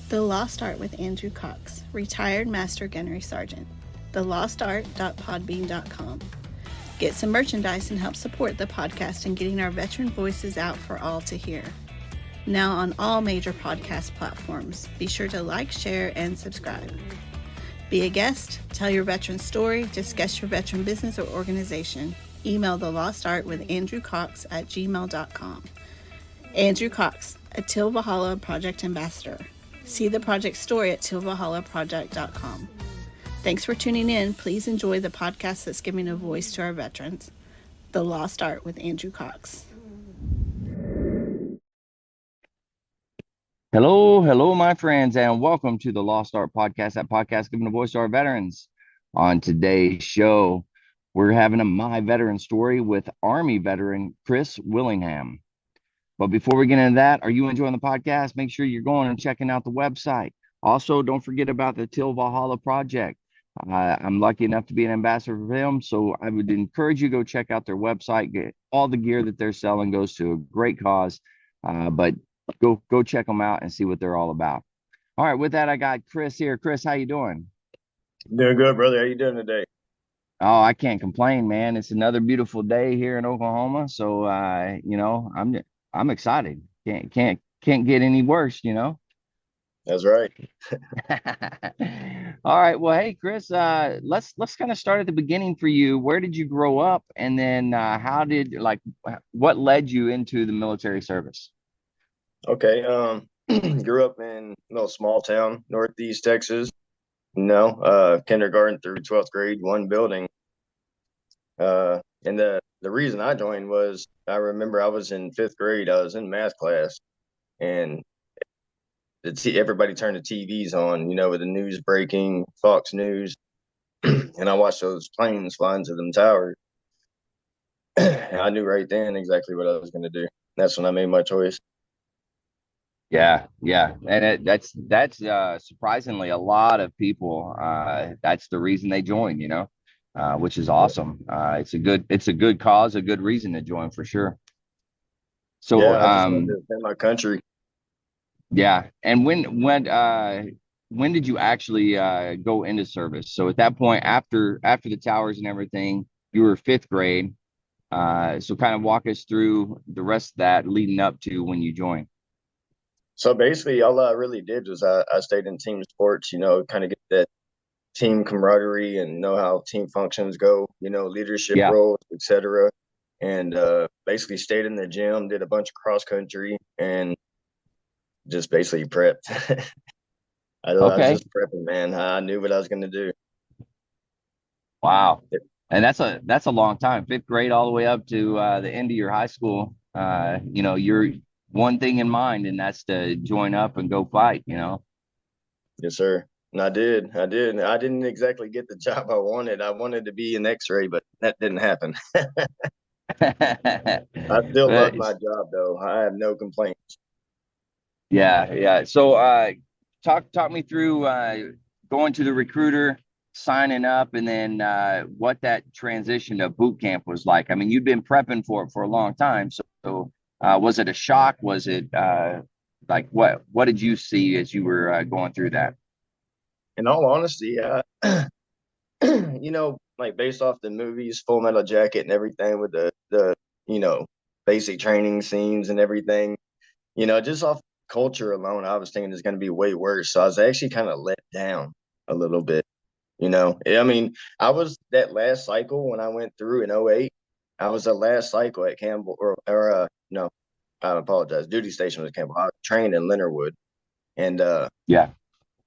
The Lost Art with Andrew Cox, retired Master Gunnery Sergeant. thelostart.podbean.com. Get some merchandise and help support the podcast in getting our veteran voices out for all to hear. Now on all major podcast platforms. Be sure to like, share, and subscribe. Be a guest, tell your veteran story, discuss your veteran business or organization. Email The Lost Art with Andrew Cox at gmail.com. Andrew Cox, a Till Valhalla Project Ambassador. See the project story at tillvalhallaproject.com. Thanks for tuning in. Please enjoy the podcast that's giving a voice to our veterans. The Lost Art with Andrew Cox. Hello, my friends, and welcome to the Lost Art Podcast, that podcast giving a voice to our veterans. On today's show, we're having a My Veteran Story with Army veteran Chris Willingham. But before we get into that, are you enjoying the podcast? Make sure you're going and checking out the website. Also, don't forget about the Till Valhalla Project. I'm lucky enough to be an ambassador for them, so I would encourage you to go check out their website. Get all the gear that they're selling goes to a great cause, but go check them out and see what they're all about. All right, with that, I got Chris here. Chris, how you doing? Doing good, brother. How you doing today? Oh, I can't complain, man. It's another beautiful day here in Oklahoma, so I'm excited. Can't get any worse, That's right. All right. Well, hey, Chris, let's kind of start at the beginning for you. Where did you grow up, and then what led you into the military service? Okay. Grew up in a little small town, Northeast Texas. Kindergarten through 12th grade, one building. And the reason I joined was I remember I was in 5th grade. I was in math class, and everybody turned the TVs on, with the news breaking, Fox News, and I watched those planes flying to them towers. And I knew right then exactly what I was going to do. That's when I made my choice. Yeah, and that's surprisingly a lot of people. That's the reason they join, which is awesome. It's a good cause, a good reason to join for sure. So, yeah, I just wanted to defend my country. Yeah, and when did you actually go into service? So at that point, after the towers and everything, you were 5th grade. So kind of walk us through the rest of that leading up to when you joined. So basically, all I really did was I stayed in team sports, kind of get that team camaraderie and know how team functions go, leadership Yeah. roles, etc. And basically stayed in the gym, did a bunch of cross country, and just basically prepped. I was Okay. just prepping, man. I knew what I was going to do. Wow. And that's a long time, 5th grade all the way up to the end of your high school. You're one thing in mind, and that's to join up and go fight, Yes, sir. And I did. I didn't exactly get the job I wanted. I wanted to be an X-ray, but that didn't happen. I still love my job, though. I have no complaints. Yeah. So talk me through going to the recruiter, signing up, and then what that transition to boot camp was like. I mean, you've been prepping for it for a long time. So was it a shock? Was it like what did you see as you were going through that? In all honesty, like based off the movies, Full Metal Jacket and everything with the basic training scenes and everything, just off culture alone, I was thinking it's going to be way worse. So I was actually kind of let down a little bit. I mean, I was that last cycle when I went through in '08. I was the last cycle at Campbell, no, I apologize. Duty station was Campbell. I trained in Leonardwood, and Yeah.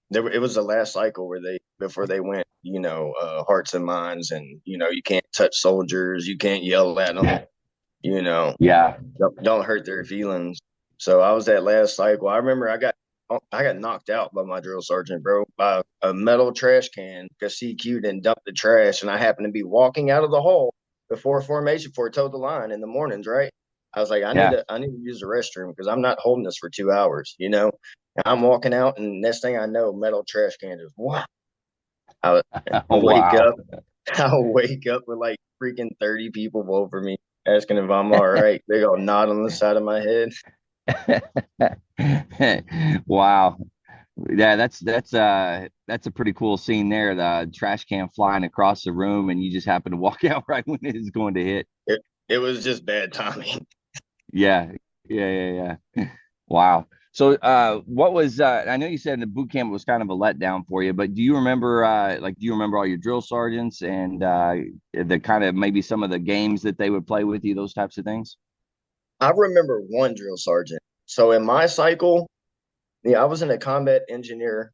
it was the last cycle before they went, hearts and minds, and you can't touch soldiers, you can't yell at them, Yeah. don't hurt their feelings. So I was that last cycle. I remember I got knocked out by my drill sergeant, bro, by a metal trash can because CQ'd and dumped the trash, and I happened to be walking out of the hall before formation for towed the line in the mornings, right? I was like, I need to use the restroom because I'm not holding this for 2 hours, And I'm walking out, and next thing I know, metal trash can just wow. I wake Wow. up, I'll wake up with like freaking 30 people over me asking if I'm all right. They go nod on the side of my head. Wow. Yeah, that's a pretty cool scene there. The trash can flying across the room, and you just happen to walk out right when it is going to hit. It was just bad timing. Yeah, yeah. Wow. So, what was I know you said the boot camp was kind of a letdown for you, but do you remember do you remember all your drill sergeants and the kind of maybe some of the games that they would play with you, those types of things? I remember one drill sergeant. So in my cycle, yeah, I was in a combat engineer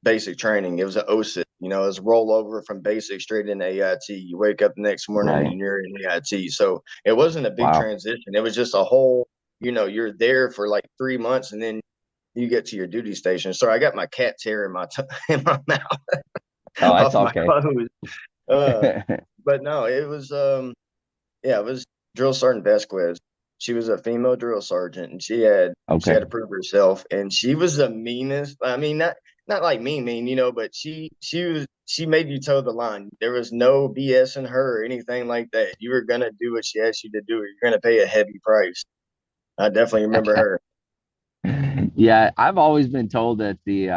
basic training. It was an OSIT, it was rollover from basic straight into AIT. You wake up the next morning Right. and you're in AIT. So it wasn't a big Wow. transition. It was just a whole, you're there for like 3 months and then you get to your duty station. So I got my cat's hair in my in my mouth Oh, that's off my okay. clothes. Uh, but no, it was yeah, it was Drill Sergeant Vasquez. She was a female drill sergeant, and she had Okay. to prove herself. And she was the meanest. I mean, not like mean, but she made you toe the line. There was no BS in her or anything like that. You were gonna do what she asked you to do. Or you're gonna pay a heavy price. I definitely remember her. Yeah, I've always been told that the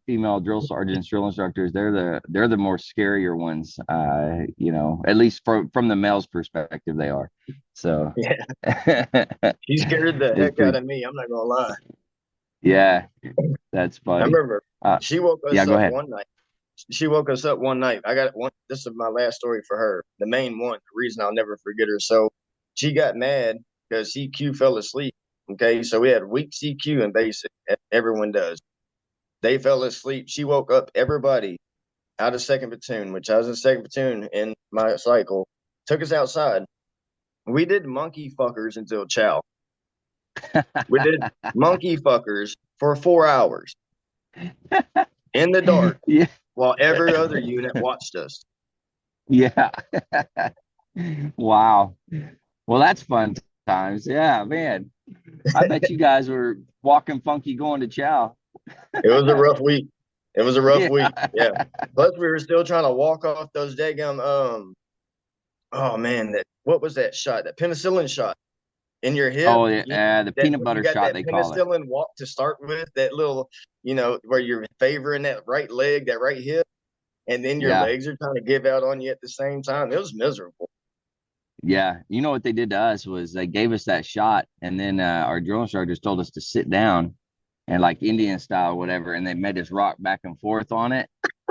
female drill sergeants, drill instructors, they're the more scarier ones. At least from the male's perspective, they are. So Yeah, she scared the it's heck out pretty. of me. I'm not gonna lie. Yeah, that's I funny. remember Uh, she woke yeah, us go up ahead. one night. She woke us up one night. I got one. This is my last story for her. The main one, the reason I'll never forget her. So she got mad because CQ fell asleep. Okay, so we had weak CQ and basic. Everyone does. They fell asleep. She woke up everybody out of second platoon, which I was in second platoon in my cycle. Took us outside. We did monkey fuckers until chow. We did monkey fuckers for 4 hours in the dark Yeah, while every other unit watched us. yeah. Wow. Well, that's fun times. Yeah, man. I bet you guys were walking funky going to chow. It was a rough week. It was a rough Yeah. week. Yeah. Plus, we were still trying to walk off those daggum. Oh man, that what was that shot? That penicillin shot in your hip. Oh, yeah, the That peanut when you butter got shot that they call it. penicillin walk to start with, that little, where you're favoring that right leg, that right hip, and then your Yeah. legs are trying to give out on you at the same time. It was miserable. Yeah. You know what they did to us was they gave us that shot, and then our drill instructors told us to sit down and like Indian style or whatever, and they made us rock back and forth on it.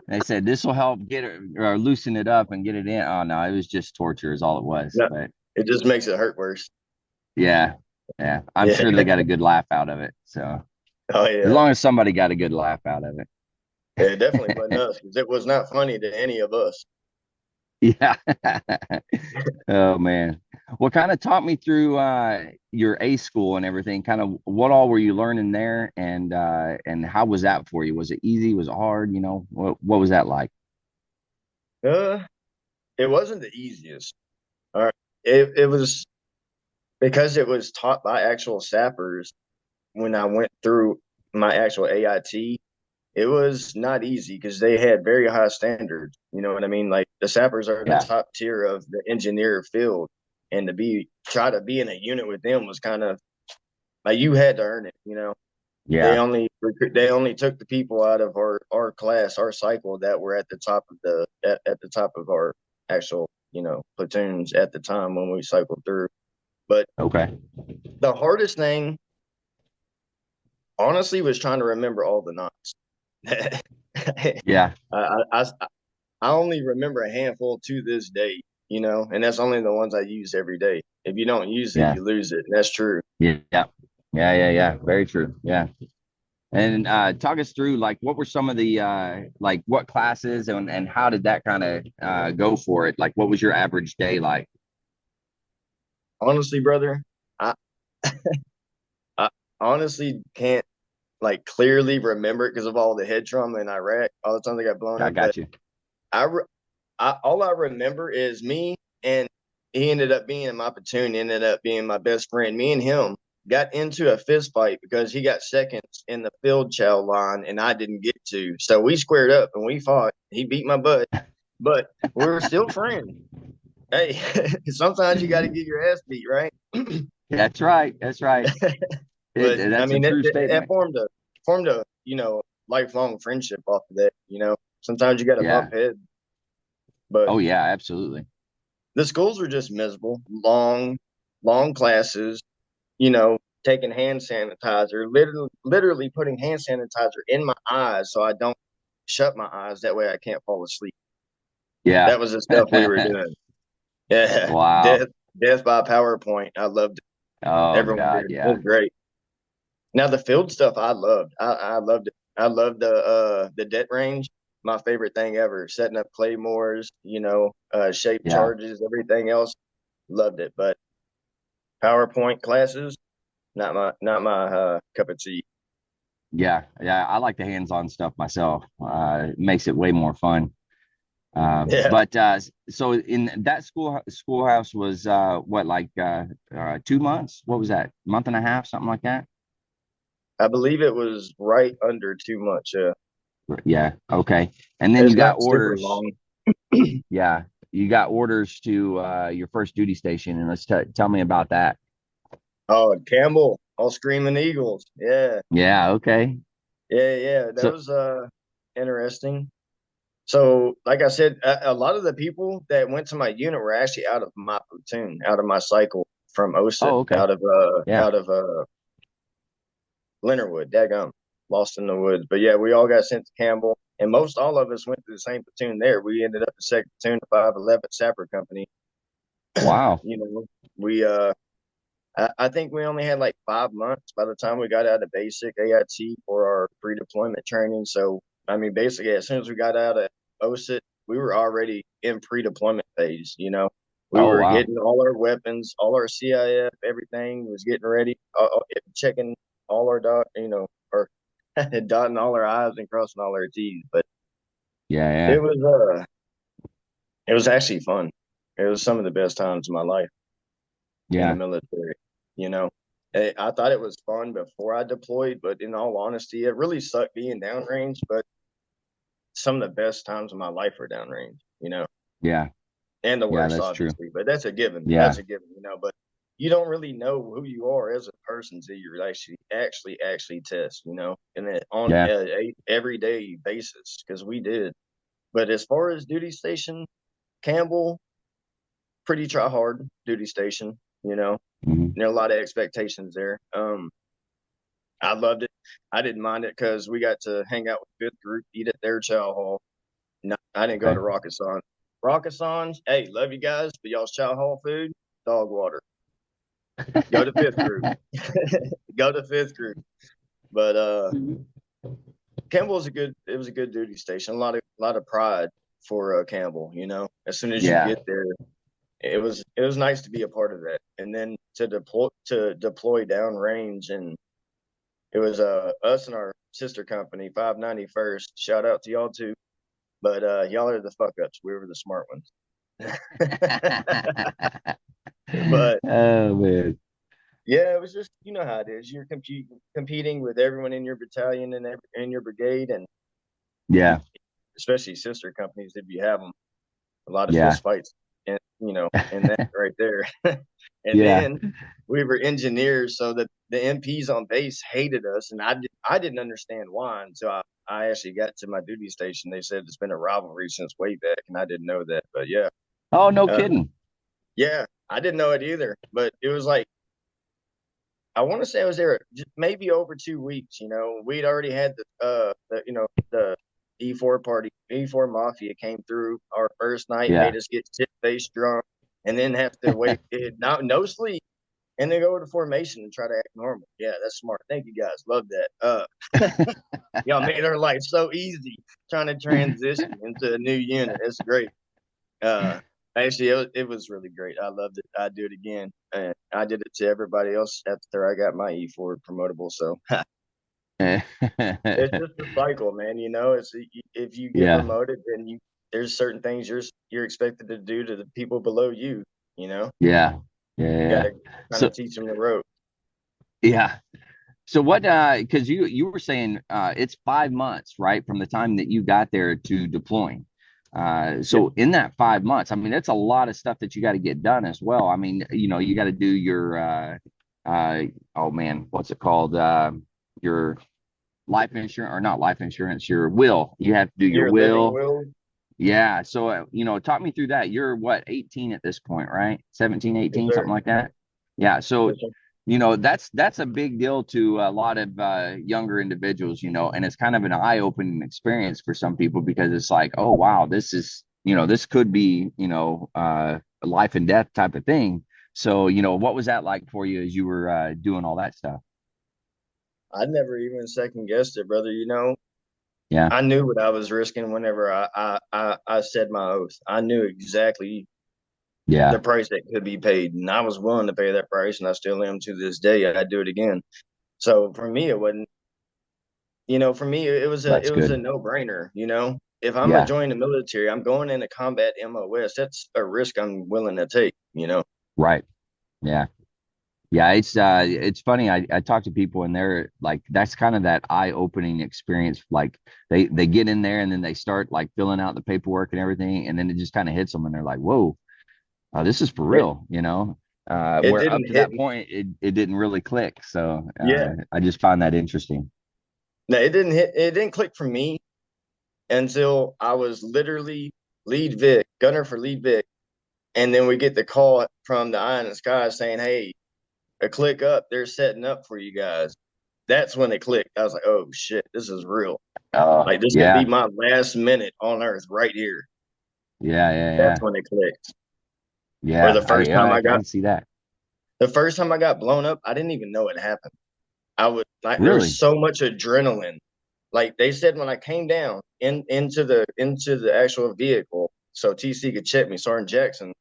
They said this will help get it or loosen it up and get it in. Oh no, it was just torture, is all it was. No, But it just makes it hurt worse. yeah, yeah, I'm Yeah. sure they got a good laugh out of it. So Oh as yeah. long as somebody got a good laugh out of It definitely wasn't it. us because it was not funny to any of us. Yeah. Oh man. Well, kind of talk me through your A school and everything. Kind of what all were you learning there and how was that for you? Was it easy? Was it hard? What was that like? Uh, it wasn't the easiest. All right. It was because it was taught by actual sappers when I went through my actual AIT. It was not easy because they had very high standards. You know what I mean? Like the sappers are the Yeah. top tier of the engineer field, and try to be in a unit with them was kind of like you had to earn it. They Yeah. only took the people out of our class, our cycle that were at the top of at the top of our actual platoons at the time when we cycled through. But Okay. the hardest thing, honestly, was trying to remember all the knots. Yeah. I only remember a handful to this day, and that's only the ones I use every day. If you don't use it, Yeah. you lose it. And that's true. Yeah. Yeah. Very true. Yeah. And talk us through like what were some of the like what classes and how did that kind of go for it? Like what was your average day like? Honestly, brother, I, I honestly can't like clearly remember it because of all the head trauma in Iraq, all the time they got blown I up. But got you. I, all I remember is me and he ended up being in my platoon, ended up being my best friend. Me and him got into a fist fight because he got seconds in the field chow line and I didn't get to. So we squared up and we fought. He beat my butt, but we were still friends. Hey, sometimes you got to get your ass beat, right? That's right. That's right. But I That's a mean, true it statement. formed a lifelong friendship off of that. Sometimes you got to Yeah. bump heads, but Oh yeah, absolutely. the schools are just miserable. Long classes, taking hand sanitizer, literally putting hand sanitizer in my eyes so I don't shut my eyes. That way I can't fall asleep. Yeah. That was the stuff we were doing. Yeah. Wow. Death by PowerPoint. I loved it. Oh Everyone God, did. It yeah. was great. Now the field stuff I loved. I loved it. I loved the debt range. My favorite thing ever. Setting up claymores, shape Yeah. charges, everything else. Loved it. But PowerPoint classes, not my cup of tea. Yeah. Yeah. I like the hands-on stuff myself. It makes it way more fun. Yeah. But so in that schoolhouse was what, like 2 months? What was that? Month and a half, something like that? I believe it was right under 2 months. Yeah. Yeah. Okay. And then you It's got not super orders. long. Yeah. You got orders to your first duty station, and let's tell me about that. Oh, Campbell, all screaming Eagles. Yeah. Yeah. Okay. Yeah. That So, was interesting. So, like I said, a lot of the people that went to my unit were actually out of my platoon, out of my cycle from OSIT, oh, okay. out of Yeah. Leonardwood, daggum, lost in the woods. But yeah, we all got sent to Campbell, and most all of us went to the same platoon there. We ended up the second platoon, the 511th Sapper Company. Wow. We I think we only had like 5 months by the time we got out of basic AIT for our pre-deployment training. So, I mean, basically, as soon as we got out of OSIT, we were already in pre-deployment phase. We Oh, were wow. getting all our weapons, all our CIF, everything was getting ready, checking all our or dotting all our I's and crossing all our T's. But Yeah. it Yeah. was, it was actually fun. It was some of the best times of my life in the Yeah. military. You know, I thought it was fun before I deployed, but in all honesty, it really sucked being downrange. But some of the best times of my life were downrange, Yeah. and the Yeah. worst, That's true. obviously. But that's a given. Yeah. That's a given, But you don't really know who you are as a person until you actually test, and then on Yeah. a everyday basis, because we did. But as far as duty station, Campbell, pretty try hard duty station, Mhm. There are a lot of expectations there. I loved it. I didn't mind it because we got to hang out with fifth group, eat at their chow hall. No, I didn't go Okay. to Rakkasan. Rakkasan's, hey, love you guys, but y'all's chow hall food, dog water. Go to fifth group. Go to fifth group. But Campbell was it was a good duty station. A lot of pride for Campbell, As soon as you Yeah. get there, it was nice to be a part of that. And then to deploy downrange, and it was us and our sister company, 591st. Shout out to y'all too. But y'all are the fuck ups. We were the smart ones. But Oh man. yeah, it was just how it is. You're competing with everyone in your battalion and in your brigade, and you, Yeah. especially sister companies if you have them. A lot of Yeah. fist fights, and and that right there. And Yeah. then we were engineers, so the MPs on base hated us, and I didn't understand why until I actually got to my duty station. They said it's been a rivalry since way back, and I didn't know that. But yeah, Oh, no uh, kidding. yeah, I didn't know it either. But it was like I want to say I was there just maybe over 2 weeks. We'd already had the E4 party, E4 Mafia came through our first night, Yeah. made us get shit faced drunk, and then have to wait, no sleep, and then go to formation and try to act normal. Yeah, that's smart. Thank you guys. Love that. Y'all made our life so easy trying to transition into a new unit. It's great. Uh, Actually, it was really great. I loved it. I'd do it again. And I did it to everybody else after I got my E4 promotable. So it's just a cycle, man. It's if you get Yeah. promoted, then there's certain things you're expected to do to the people below you. Yeah. Yeah. You got Yeah. to kind So of teach them the rope. yeah. So what because you were saying it's 5 months, right, from the time that you got there to deploying. Yeah. So in that 5 months, I mean, that's a lot of stuff that you got to get done as well. I mean, you got to do your oh man, what's it called? Your life insurance, or not life insurance, your will. You have to do your Your living will. will. Yeah. So, talk me through that. You're what, 18 at this point, right? 17, Yes, 18, sir. something like that. Yeah. So, Yes, sir. that's a big deal to a lot of younger individuals, and it's kind of an eye-opening experience for some people, because it's like, oh, wow, this is, this could be, a life and death type of thing. So, what was that like for you as you were doing all that stuff? I never even second guessed it, brother. Yeah. I knew what I was risking whenever I said my oath. I knew exactly the Yeah. price that could be paid, and I was willing to pay that price, and I still am to this day. I'd do it again. So for me, it wasn't. For me, it That's was a good. no brainer. If I'm gonna Yeah. join the military, I'm going into combat MOS. That's a risk I'm willing to take. Right. Yeah. Yeah, it's funny. I talk to people, and they're like, that's kind of that eye-opening experience. Like they get in there, and then they start like filling out the paperwork and everything, and then it just kind of hits them, and they're like, whoa, this is for It real. it Where up didn't to hit that me. point, it didn't really click. So Yeah, I just find that interesting. no, it didn't hit. It didn't click for me until I was literally lead Vic, gunner for lead Vic. And then we get the call from the eye in the sky saying, "Hey, a click up, they're setting up for you guys." That's when it clicked. I was like, "Oh shit, this is real. Like this could be Yeah. my last minute on Earth right here." Yeah. Yeah. That's Yeah. when it clicked. Or Yeah. I can see that. the first time I got blown up, I didn't even know it happened. I was like, there was Really? so much adrenaline. Like they said when I came down into the actual vehicle, so TC could check me, Sergeant Jackson.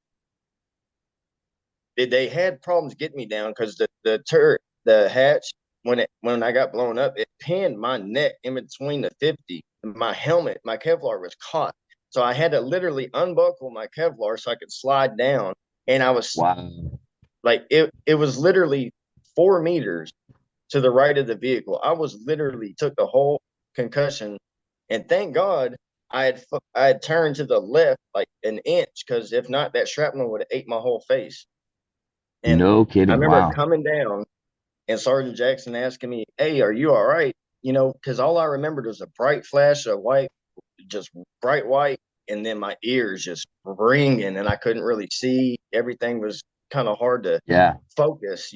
They had problems getting me down because the turret, the hatch, when I got blown up, it pinned my neck in between the 50. My helmet, my Kevlar was caught. So I had to literally unbuckle my Kevlar so I could slide down. And I was Wow. like, it was literally 4 meters to the right of the vehicle. I was literally took the whole concussion, and thank God I had turned to the left like an inch, because if not, that shrapnel would have ate my whole face. And No I kidding. remember Wow. coming down and Sergeant Jackson asking me, "Hey, are you all right?" Because all I remembered was a bright flash of white, just bright white, and then my ears just ringing, and I couldn't really see. Everything was kind of hard to Yeah. focus.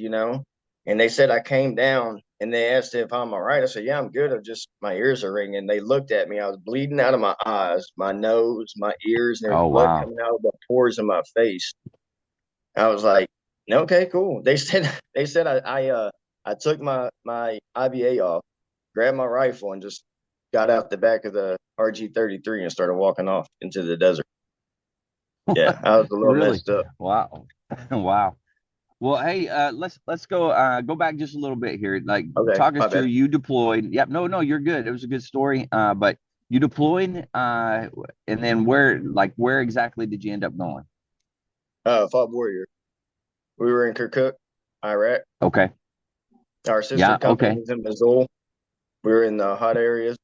And they said I came down, and they asked if I'm all right. I said, "Yeah, I'm good. I just my ears are ringing." They looked at me. I was bleeding out of my eyes, my nose, my ears, and there was Oh, blood wow. coming out of the pores in my face. I was like, "Okay, cool." They said I took my IBA off, grabbed my rifle, and just got out the back of the RG-33 and started walking off into the desert. Yeah, I was a little Really? messed up. Wow. Wow. Well, hey, let's go back just a little bit here. Like, Okay, talk us my through. bad. You deployed. Yep. No, you're good. It was a good story. But you deployed, and then where exactly did you end up going? Fought Warrior. We were in Kirkuk, Iraq. Okay. Our sister Yeah. company Okay. was in Mosul. We were in the hot areas.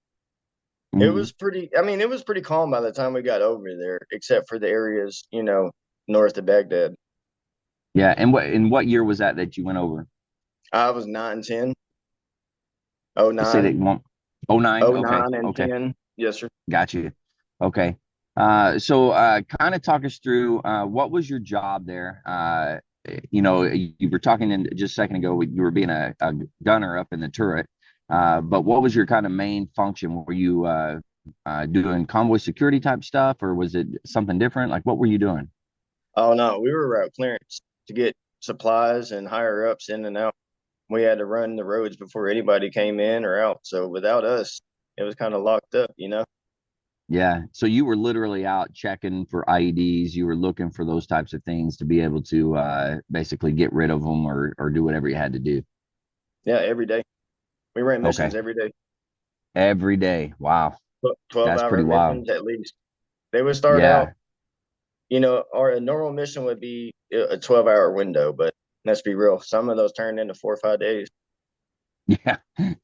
It Mhm. was pretty. I mean, it was pretty calm by the time we got over there, except for the areas, north of Baghdad. Yeah. And what year was that you went over? I was 9, 10, oh Say that nine, you want. Oh, nine. oh Okay. nine, and Okay. 10. Yes, sir. Got you. Okay. So kind of talk us through what was your job there? You were talking in just a second ago, you were being a gunner up in the turret. But what was your kind of main function? Were you doing convoy security type stuff, or was it something different? Like, what were you doing? Oh no, we were route clearance to get supplies and higher ups in and out. We had to run the roads before anybody came in or out. So without us, it was kind of locked up. Yeah. So you were literally out checking for IEDs. You were looking for those types of things to be able to basically get rid of them, or do whatever you had to do. Yeah, every day. We ran missions Okay. every day. Every day. Wow. 12 That's pretty hour wild. missions at least. They would start out, Yeah. or a normal mission would be a 12-hour window, but let's be real, some of those turned into 4 or 5 days. Yeah.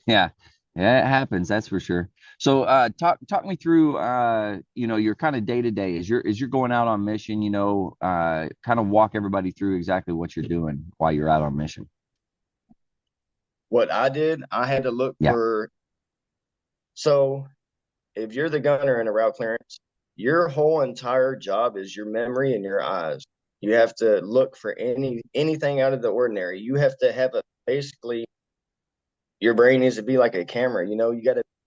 Yeah. Yeah, it happens, that's for sure. So talk me through your kind of day to day as you're going out on mission, kind of walk everybody through exactly what you're doing while you're out on mission. What I did, I had to look Yeah. for So if you're the gunner in a route clearance, your whole entire job is your memory and your eyes. You have to look for anything out of the ordinary. You have to have a basically your brain needs to be like a camera. You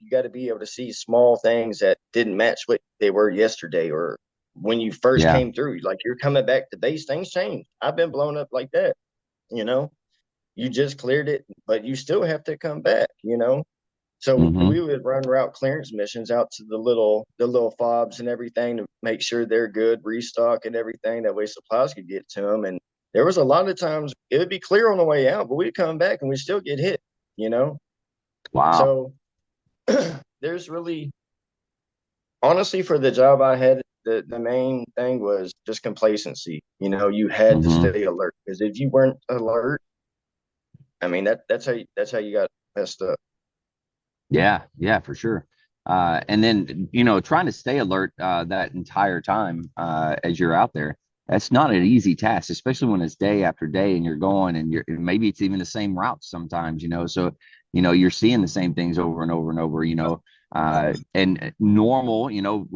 got to be able to see small things that didn't match what they were yesterday or when you first Yeah. came through. Like you're coming back to base, things change. I've been blown up like that. You know, you just cleared it, but you still have to come back. So Mm-hmm. we would run route clearance missions out to the little fobs and everything to make sure they're good, restock and everything. That way supplies could get to them. And there was a lot of times it would be clear on the way out, but we'd come back and we still get hit. You know, Wow. so there's really honestly for the job I had, the main thing was just complacency. You had to Mm-hmm. stay alert because if you weren't alert, I mean that's how you got messed up. Yeah, yeah, for sure. And then, trying to stay alert that entire time as you're out there, that's not an easy task, especially when it's day after day and you're going and maybe it's even the same routes sometimes, so, you're seeing the same things over and over and over, and normal,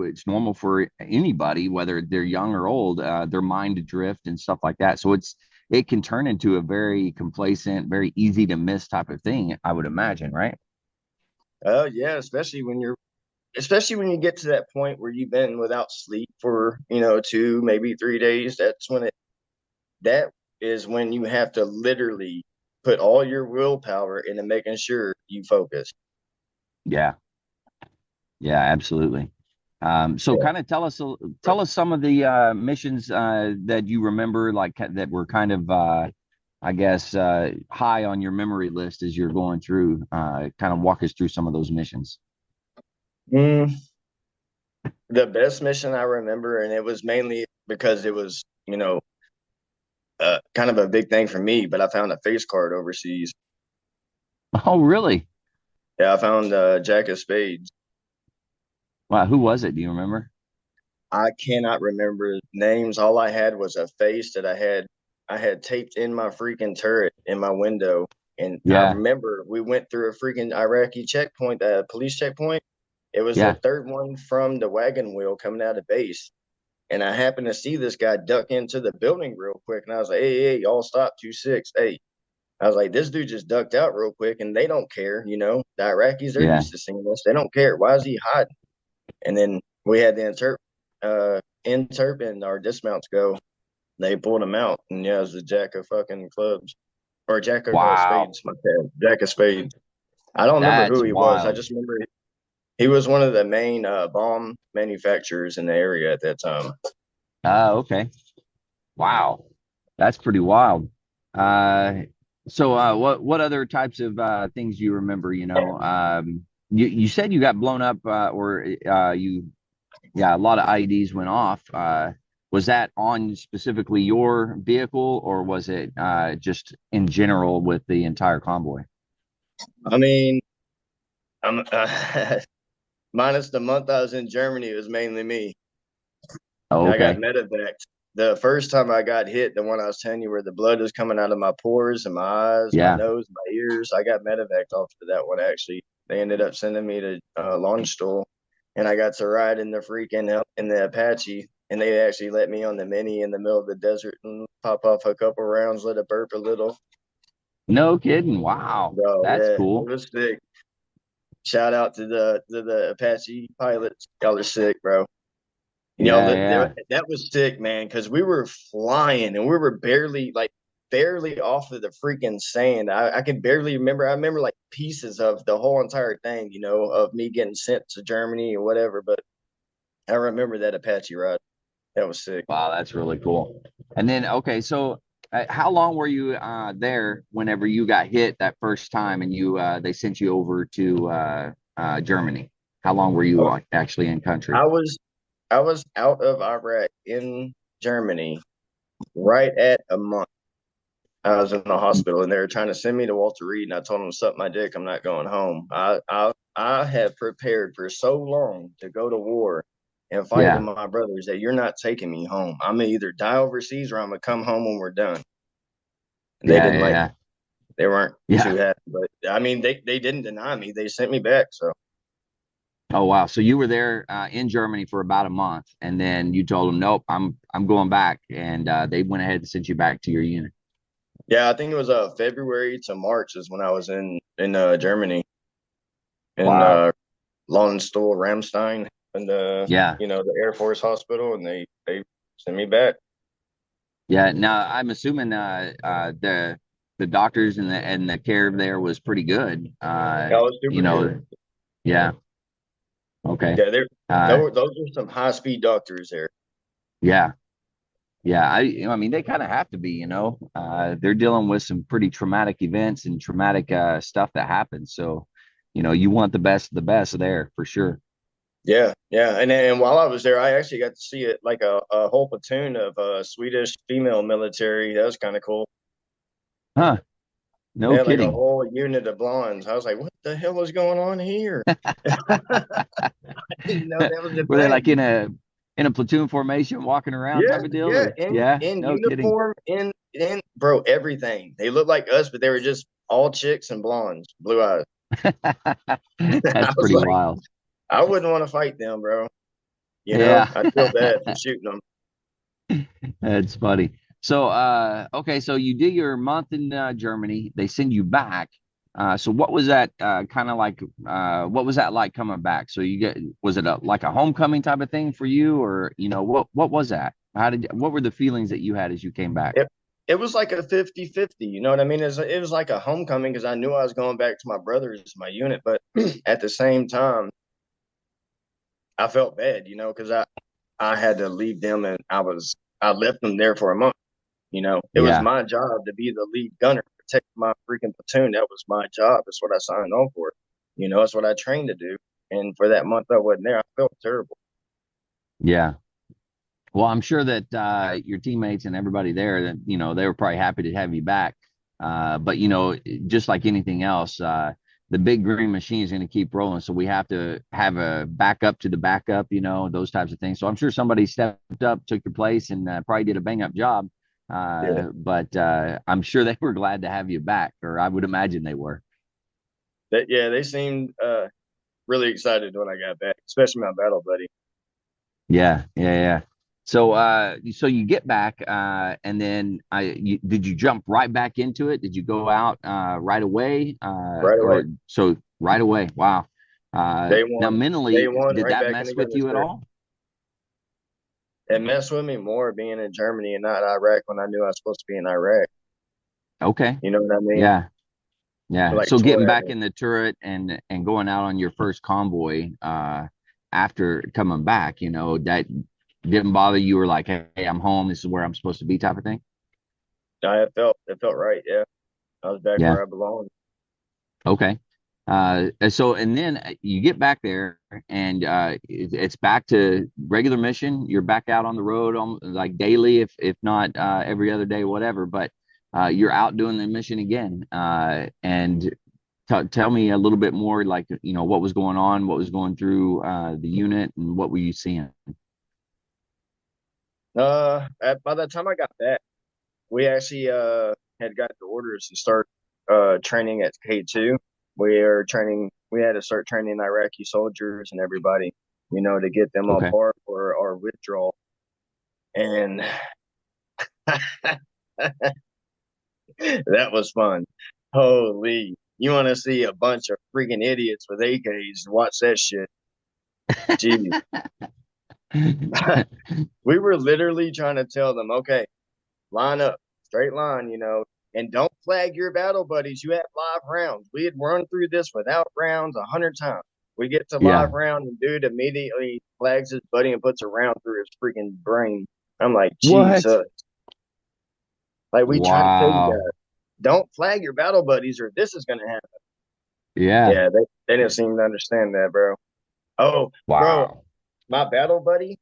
it's normal for anybody, whether they're young or old, their mind to drift and stuff like that. So it can turn into a very complacent, very easy to miss type of thing, I would imagine, right? Oh yeah, especially when you get to that point where you've been without sleep for 2 maybe 3 days. That is when you have to literally put all your willpower into making sure you focus. Yeah. Yeah, absolutely. So Yeah. kind of tell us some of the missions that you remember, like that were kind of I guess high on your memory list as you're going through. Kind of walk us through some of those missions. Mm, the best mission I remember, and it was mainly because it was kind of a big thing for me, but I found a face card overseas. Oh, really? Yeah, I found Jack of Spades. Wow, who was it? Do you remember? I cannot remember names. All I had was a face that I had taped in my freaking turret in my window. And I Yeah, remember we went through a freaking Iraqi checkpoint, police checkpoint. It was the yeah, third one from the wagon wheel coming out of base. And I happened to see this guy duck into the building real quick. And I was like, hey, y'all stop 2-6. Hey, I was like, this dude just ducked out real quick and they don't care. The Iraqis, they're yeah. used to seeing this. They don't care. Why is he hiding? And then we had the interp and our dismounts go. They pulled him out, and yeah, it was the Jack of fucking clubs or Jack of Wow, spades. My bad, Jack of spades. I don't remember who that's he was. I wild. just remember he was one of the main bomb manufacturers in the area at that time. Okay. Wow, that's pretty wild. Uh, so what other types of things do you remember? You said you got blown up, or yeah, a lot of IEDs went off. Was that on specifically your vehicle, or was it just in general with the entire convoy? I mean, I'm minus the month I was in Germany. It was mainly me. Oh, And I got okay. medevaced. The first time I got hit, the one I was telling you where the blood was coming out of my pores and my eyes, my Yeah. nose, my ears, I got medevaced off of that one actually. They ended up sending me to Landstuhl, and I got to ride in the freaking in the Apache, and they actually let me on the Mini in the middle of the desert and pop off a couple rounds, let it burp a little. No kidding. Wow. Bro, That's yeah, it cool. was sick. Shout out to the Apache pilots. Y'all are sick, bro. Yeah, That was sick, man, because we were flying and we were barely off of the freaking sand. I could barely remember. I remember like pieces of the whole entire thing, of me getting sent to Germany or whatever. But I remember that Apache ride. That was sick. wow, that's really cool. And then, okay, so how long were you there whenever you got hit that first time and they sent you over to Germany? How long were you Oh, actually in country? I was I was out of Iraq in Germany right at a month. I was in the hospital and they were trying to send me to Walter Reed, and I told them, suck my dick, I'm not going home. I have prepared for so long to go to war and fight with Yeah, my brothers that you're not taking me home. I'm gonna either die overseas or I'm gonna come home when we're done. And they yeah, didn't like yeah, it. They weren't yeah. too happy. But I mean they didn't deny me. They sent me back. So Oh wow. So you were there in Germany for about a month, and then you told them, "Nope, I'm going back," and they went ahead and sent you back to your unit. Yeah, I think it was February to March is when I was in Germany in Wow. Landstuhl Ramstein and Yeah. the Air Force Hospital, and they sent me back. Yeah. Now I'm assuming the doctors and the care there was pretty good. That was super good. Yeah. Okay. Yeah, Uh, those are some high speed doctors there. yeah. Yeah. I mean, they kind of have to be, they're dealing with some pretty traumatic events and traumatic stuff that happens. So, you want the best of the best there for sure. Yeah, yeah, and while I was there, I actually got to see it like a whole platoon of Swedish female military. That was kind of cool. Huh. They No had like a kidding. whole unit of blondes. I was like, what the hell is going on here? I didn't know that was a Were they like thing. in a platoon formation walking around Yeah, type of deal, yeah, or yeah, in no kidding. uniform, in bro, everything. They looked like us, but they were just all chicks and blondes, blue eyes. I That's was pretty like, wild. I wouldn't want to fight them, bro. Yeah. I feel bad for shooting them. That's funny. So okay, so you did your month in Germany. They send you back. So what was that kind of like what was that like coming back? So was it like a homecoming type of thing for you, or what was that? What were the feelings that you had as you came back? It, it was like a 50-50, you know what I mean? It was like a homecoming because I knew I was going back to my brothers, my unit, but at the same time, I felt bad, because I had to leave them and I left them there for a month. It was Yeah. my job to be the lead gunner, protect my freaking platoon. That was my job. That's what I signed on for. That's what I trained to do. And for that month I wasn't there, I felt terrible. Yeah. Well, I'm sure that your teammates and everybody there that they were probably happy to have you back. But just like anything else, the big green machine is going to keep rolling. So we have to have a backup to the backup, those types of things. So I'm sure somebody stepped up, took your place, and probably did a bang up job. Yeah. But I'm sure they were glad to have you back, or I would imagine they were. They seemed really excited when I got back, especially my battle buddy. Yeah, yeah, yeah. So you get back, and then did you jump right back into it? Did you go out right away? Right away. Or so right away? Wow. Day Now one. Day mentally, one, did right that back in the mess with gunner you at chair. all? It messed with me more being in Germany and not Iraq when I knew I was supposed to be in Iraq. Okay. You know what I mean? Yeah, It yeah. like So tore getting at back me. in the turret and going out on your first convoy, after coming back, that didn't bother you, or like, hey, I'm home. This is where I'm supposed to be, type of thing. It felt right. Yeah, I was back Yeah. where I belonged. Okay. And then you get back there, and it's back to regular mission. You're back out on the road on like daily, if not every other day, whatever. But you're out doing the mission again. And tell me a little bit more, like what was going on, what was going through the unit, and what were you seeing? By the time I got back, we actually had got the orders to start training at K2. We had to start training Iraqi soldiers and everybody, to get them on Okay. par for our withdrawal. And that was fun. Holy, you want to see a bunch of freaking idiots with AKs? Watch that shit. Jeez. We were literally trying to tell them, okay, line up, straight line, and don't flag your battle buddies. You have live rounds. We had run through this without rounds 100 times. We get to live Yeah. round, and dude immediately flags his buddy and puts a round through his freaking brain. I'm like, What? Jesus. Like, we try to tell you Wow. guys, don't flag your battle buddies or this is going to happen. Yeah. Yeah, they didn't seem to understand that, bro. Oh, bro, Wow. my battle buddy,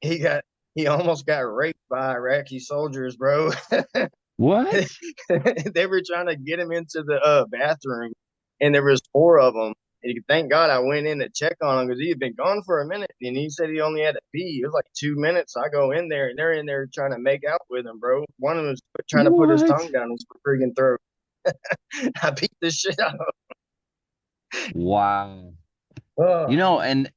he got he almost got raped by Iraqi soldiers, bro. What? They were trying to get him into the bathroom, and there was four of them. And thank God I went in to check on him because he had been gone for a minute, and he said he only had to pee. It was like 2 minutes. I go in there, and they're in there trying to make out with him, bro. One of them was trying to put his What? tongue down his freaking throat. I beat the shit out of Wow. You Oh, know, and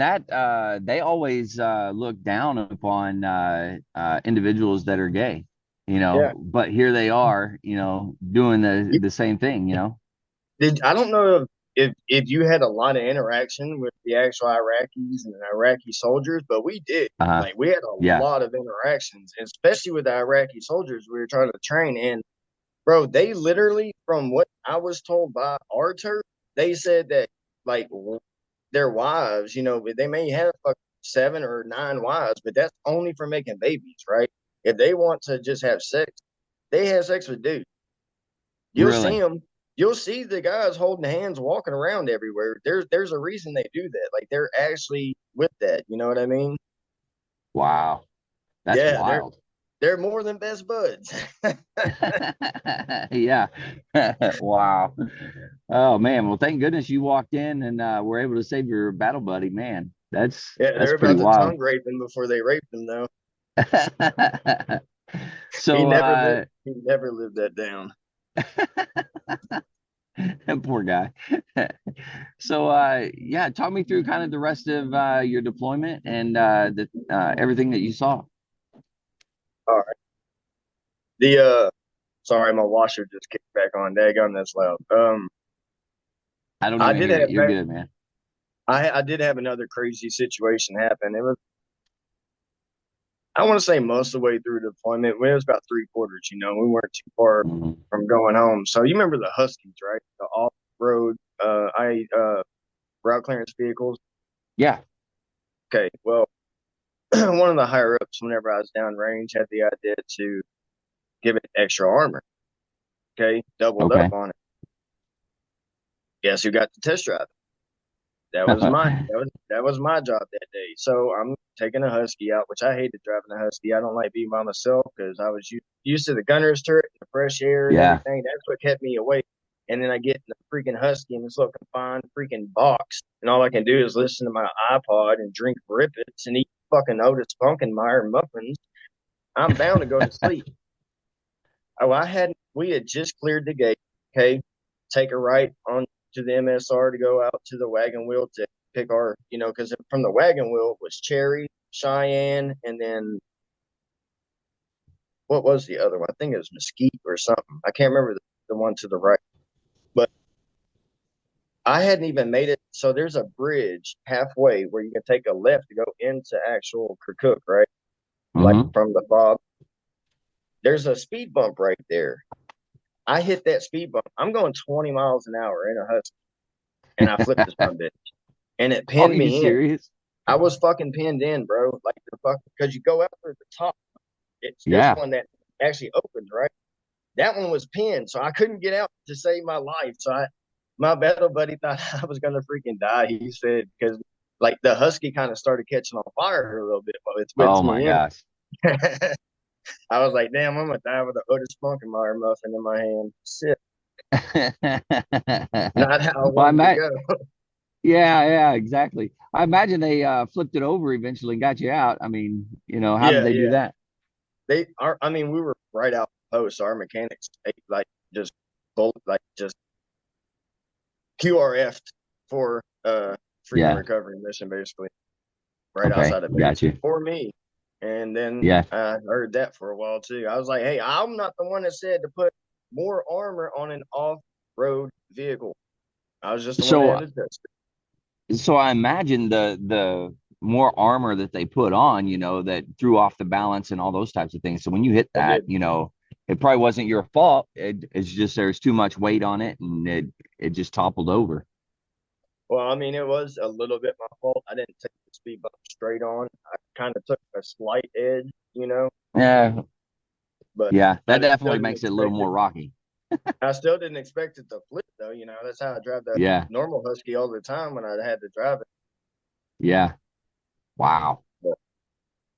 that they always look down upon individuals that are gay, yeah. but here they are, doing the same thing, I don't know if you had a lot of interaction with the actual Iraqis and Iraqi soldiers, but we did. Uh, Like we had a yeah. lot of interactions, especially with the Iraqi soldiers we were trying to train. And bro, they literally, from what I was told by our turf, they said that like their wives, they may have like 7 or 9 wives, but that's only for making babies, right? If they want to just have sex, they have sex with dudes. You'll see Really? them. You'll see the guys holding hands, walking around everywhere. There's a reason they do that. Like they're actually with that. You know what I mean? Wow. That's Yeah, wild. they're more than best buds. Yeah. Wow. Oh man. Well, thank goodness you walked in and were able to save your battle buddy, man. That's Yeah, that's they're pretty about to wild. tongue rape him before they raped him, though. He So never lived. He never lived that down. poor guy. So yeah, talk me through kind of the rest of your deployment and the everything that you saw. All right. The sorry, my washer just kicked back on. Daggone, that's loud. I don't I even did hear it. have You're good, man. I did have another crazy situation happen. It was, I want to say, most of the way through the deployment. It was about 3 quarters. We weren't too far Mhm. from going home. So you remember the Huskies, right? The off-road I route clearance vehicles. Yeah. Okay, well, one of the higher ups, whenever I was downrange, had the idea to give it extra armor. Okay, doubled up Okay. on it. Guess who got the test drive? That was my job that day. So I'm taking a Husky out, which I hated driving a Husky. I don't like being by myself because I was used to the gunner's turret, the fresh air, and Yeah. everything. That's what kept me awake. And then I get in the freaking Husky in this little confined freaking box, and all I can do is listen to my iPod and drink Rippets and eat fucking Otis Spunkenmeyer muffins. I'm bound to go to sleep. Oh, we had just cleared the gate. Okay, take a right on to the MSR to go out to the wagon wheel to pick because from the wagon wheel was Cherry, Cheyenne, and then what was the other one? I think it was Mesquite or something. I can't remember the one to the right. But I hadn't even made it. So there's a bridge halfway where you can take a left to go into actual Kirkuk, right? Like Hmm. from the fob. There's a speed bump right there. I hit that speed bump. I'm going 20 miles an hour in a Husky, and I flipped this one bitch, and it Are pinned you me in. serious? I was fucking pinned in, bro. Like the fuck, because you go out there at the top. It's this Yeah. one that actually opens, right? That one was pinned, so I couldn't get out to save my life. My battle buddy thought I was gonna freaking die. He said because like the Husky kind of started catching on fire a little bit while it's with Oh my me in gosh. it. I was like, damn, I'm gonna die with an Otis Spunkenmeyer muffin in my hand. Shit, not how I Well, wanted to go. yeah, yeah, exactly. I imagine they flipped it over eventually and got you out. I mean, how did Yeah, they do yeah. that? They are. I mean, we were right out post. Our mechanics like just like just QRF'd for freedom Yeah. recovery mission, basically, right Okay. outside of Got base you. for me. And then Yeah. I heard that for a while too. I was like, hey, I'm not the one that said to put more armor on an off-road vehicle. I was just the one that So had to test it. so I imagine the more armor that they put on, that threw off the balance and all those types of things. So when you hit I that, did. it probably wasn't your fault. It's just there's too much weight on it and it just toppled over. Well, I mean, it was a little bit my fault. I didn't take the speed bump straight on. I kind of took a slight edge, Yeah. but Yeah. I That still definitely didn't makes it a little expect it. more rocky. I still didn't expect it to flip though. That's how I drive that Yeah. normal Husky all the time when I had to drive it. Yeah. Wow. But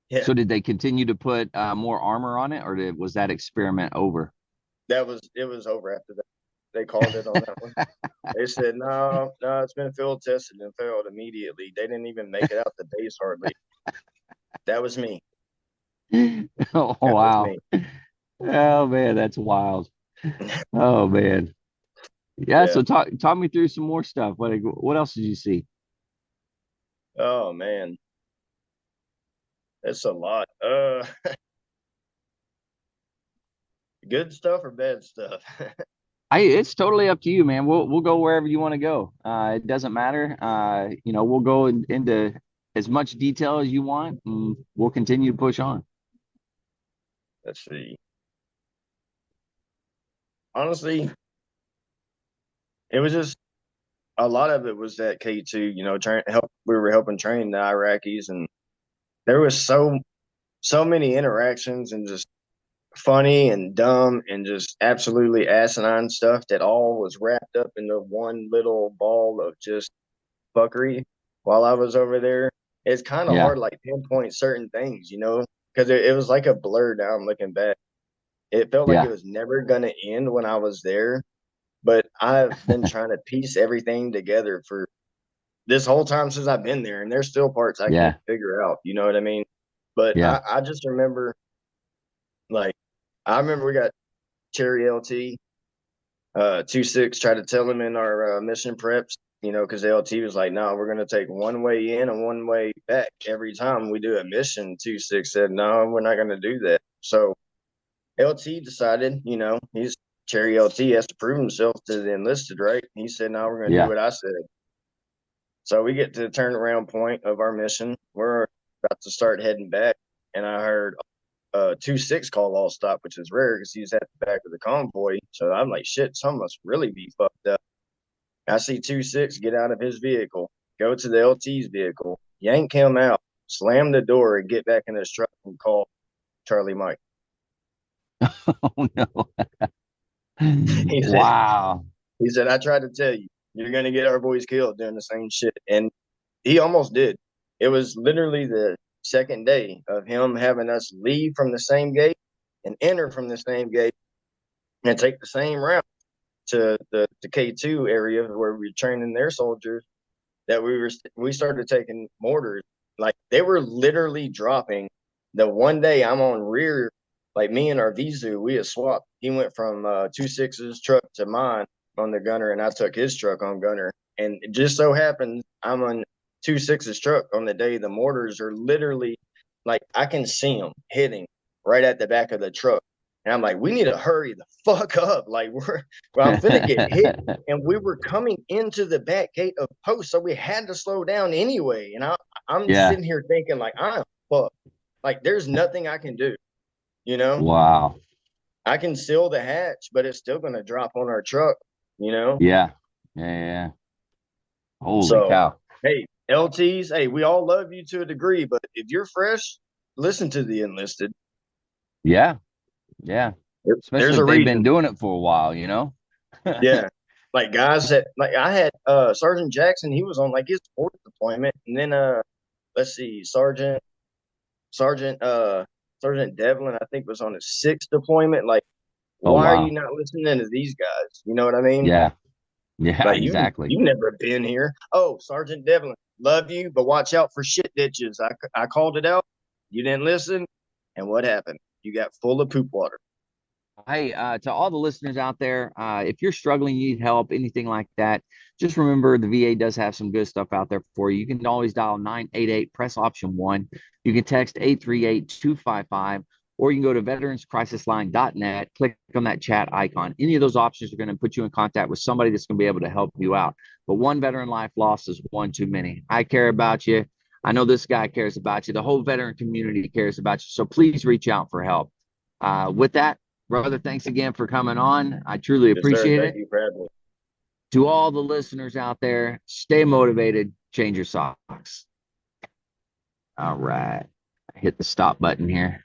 yeah, So did they continue to put more armor on it, or was that experiment over? it was over after that. They called it on that one. They said, no, no, it's been field tested and failed immediately. They didn't even make it out the base hardly. That was me. Oh That was wow. me. Oh man, that's wild. Oh man. Yeah, Yeah. so talk me through some more stuff. What else did you see? Oh man, that's a lot. Good stuff or bad stuff? It's totally up to you, man. We'll go wherever you want to go. It doesn't matter. We'll go into as much detail as you want, and we'll continue to push on. Let's see. Honestly, it was just a lot of it was that K2. We were helping train the Iraqis, and there was so many interactions and just funny and dumb and just absolutely asinine stuff that all was wrapped up into one little ball of just fuckery while I was over there. It's kind of Yeah, hard to like pinpoint certain things, because it was like a blur now. I'm looking back. It felt like it yeah, was never gonna end when I was there, but I've been trying to piece everything together for this whole time since I've been there, and there's still parts I can't yeah, figure out. You know what I mean? But yeah. I just remember, like, I remember we got Cherry LT, 2-6 tried to tell him in our mission preps, because LT was like, no, we're going to take one way in and one way back every time we do a mission. 2-6 said, no, we're not going to do that. So LT decided, he's Cherry LT has to prove himself to the enlisted, right? He said, no, we're going to do Yeah. what I said. So we get to the turnaround point of our mission. We're about to start heading back, and I heard 2-6 call all stop, which is rare because he's at the back of the convoy. So I'm like, shit, some must really be fucked up. I see 2-6 get out of his vehicle, go to the LT's vehicle, yank him out, slam the door, and get back in his truck and call Charlie Mike. Oh no. He said, Wow. he said, I tried to tell you, you're gonna get our boys killed doing the same shit. And he almost did. It was literally the second day of him having us leave from the same gate and enter from the same gate and take the same route to the K2 area where we were training their soldiers that we started taking mortars. Like they were literally dropping. The one day I'm on rear, like me and our Vizu, we had swapped. He went from 2-6's truck to mine on the gunner, and I took his truck on gunner. And it just so happens I'm on 2-6's truck on the day the mortars are literally like I can see them hitting right at the back of the truck. And I'm like, we need to hurry the fuck up. Like I'm finna get hit. And we were coming into the back gate of post, so we had to slow down anyway. And I'm Yeah. sitting here thinking like I'm fucked. Like there's nothing I can do. You know, Wow. I can seal the hatch, but it's still gonna drop on our truck. You know, Yeah. Yeah. Yeah. Holy so cow. hey, LTs, hey, we all love you to a degree, but if you're fresh, listen to the enlisted. Yeah. Yeah. There's Especially a if they've been reason. doing it for a while. Yeah. Like guys that like I had Sergeant Jackson, he was on like his fourth deployment, and then let's see, Sergeant Sergeant Devlin, I think, was on his sixth deployment. Like, Oh why are you wow. not listening to these guys? You know what I mean? Yeah. Yeah, Like you exactly. you've never been here. Oh, Sergeant Devlin, love you, but watch out for shit ditches. I called it out. You didn't listen, and what happened? You got full of poop water. Hey, to all the listeners out there, if you're struggling, you need help, anything like that, just remember the VA does have some good stuff out there for you. You can always dial 988, press option 1. You can text 838-255, or you can go to veteranscrisisline.net, click on that chat icon. Any of those options are going to put you in contact with somebody that's going to be able to help you out. But one veteran life lost is one too many. I care about you. I know this guy cares about you. The whole veteran community cares about you. So please reach out for help. With that, brother, thanks again for coming on. I truly Yes, sir. appreciate Thank it. you for having me. To all the listeners out there, stay motivated, change your socks. All right. Hit the stop button here.